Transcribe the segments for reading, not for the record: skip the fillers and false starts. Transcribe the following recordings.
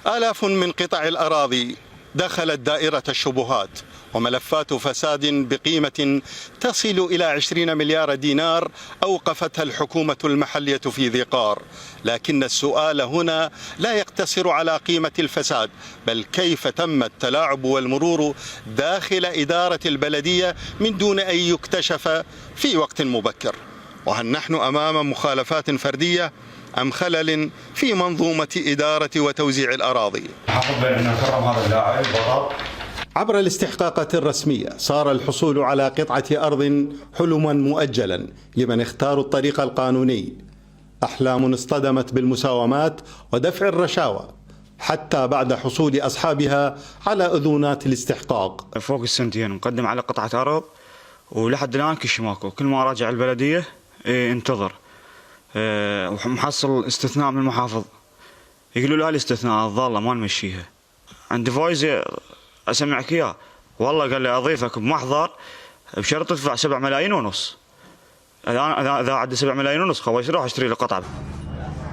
آلاف من قطع الأراضي دخلت دائرة الشبهات، وملفات فساد بقيمة تصل إلى 20 مليار دينار أوقفتها الحكومة المحلية في ذي قار. لكن السؤال هنا لا يقتصر على قيمة الفساد، بل كيف تم التلاعب والمرور داخل إدارة البلدية من دون أن يكتشف في وقت مبكر. وهل نحن أمام مخالفات فردية أم خلل في منظومة إدارة وتوزيع الأراضي؟ حقب أن نكرم هذا اللاعب بطل. عبر الاستحقاقات الرسمية صار الحصول على قطعة أرض حلما مؤجلا لمن اختاروا الطريق القانوني. أحلام اصطدمت بالمساومات ودفع الرشاوى حتى بعد حصول أصحابها على أذونات الاستحقاق. فوق السنتين مقدم على قطعة أرض ولحد الآن كش ماكو. كل ما راجع البلدية انتظر ومحصل استثناء من المحافظ، يقولوا له الاستثناء الظالة ما نمشيها. عندي فويس أسمعك إياه، والله قال لي أضيفك بمحضر بشرط تدفع 7 ملايين ونص. إذا عندي 7 ملايين ونص خويس روح اشتري له قطعة.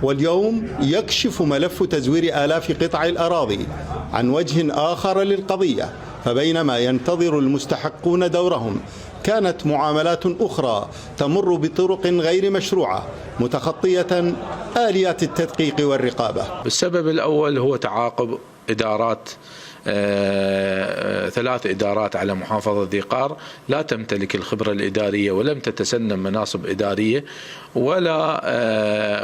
واليوم يكشف ملف تزوير آلاف قطع الأراضي عن وجه آخر للقضية. فبينما ينتظر المستحقون دورهم، كانت معاملات أخرى تمر بطرق غير مشروعة متخطية آليات التدقيق والرقابة. السبب الأول هو تعاقب إدارات، 3 إدارات على محافظة ذي قار لا تمتلك الخبرة الإدارية ولم تتسنم مناصب إدارية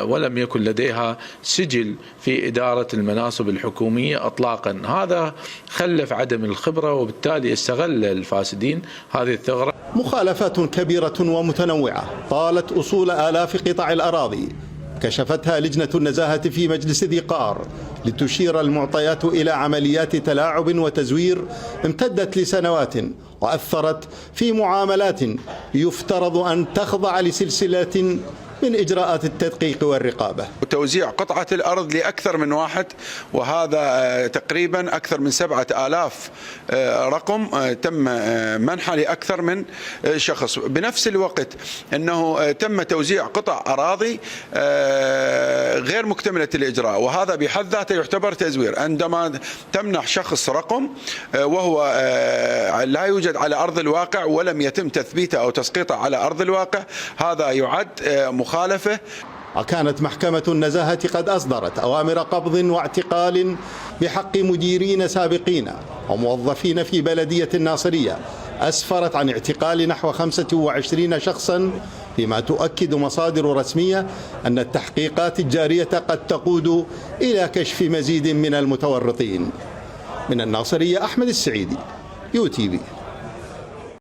ولم يكن لديها سجل في إدارة المناصب الحكومية إطلاقا. هذا خلف عدم الخبرة، وبالتالي استغل الفاسدين هذه الثغرة. مخالفات كبيرة ومتنوعة طالت أصول آلاف قطع الأراضي كشفتها لجنة النزاهة في مجلس ذي قار، لتشير المعطيات إلى عمليات تلاعب وتزوير امتدت لسنوات وأثرت في معاملات يفترض أن تخضع لسلسلة من إجراءات التدقيق والرقابة. وتوزيع قطعة الأرض لأكثر من واحد، وهذا تقريبا أكثر من 7000 رقم تم منحه لأكثر من شخص. بنفس الوقت أنه تم توزيع قطع أراضي غير مكتملة الإجراء، وهذا بحد ذاته يعتبر تزوير. عندما تمنح شخص رقم وهو لا يوجد على أرض الواقع ولم يتم تثبيته أو تسقيطه على أرض الواقع، هذا يعد مخالفة. وكانت محكمة النزاهة قد أصدرت أوامر قبض واعتقال بحق مديرين سابقين وموظفين في بلدية الناصرية، أسفرت عن اعتقال نحو 25 شخصا، فيما تؤكد مصادر رسمية أن التحقيقات الجارية قد تقود إلى كشف مزيد من المتورطين. من الناصرية أحمد السعيدي، UTV.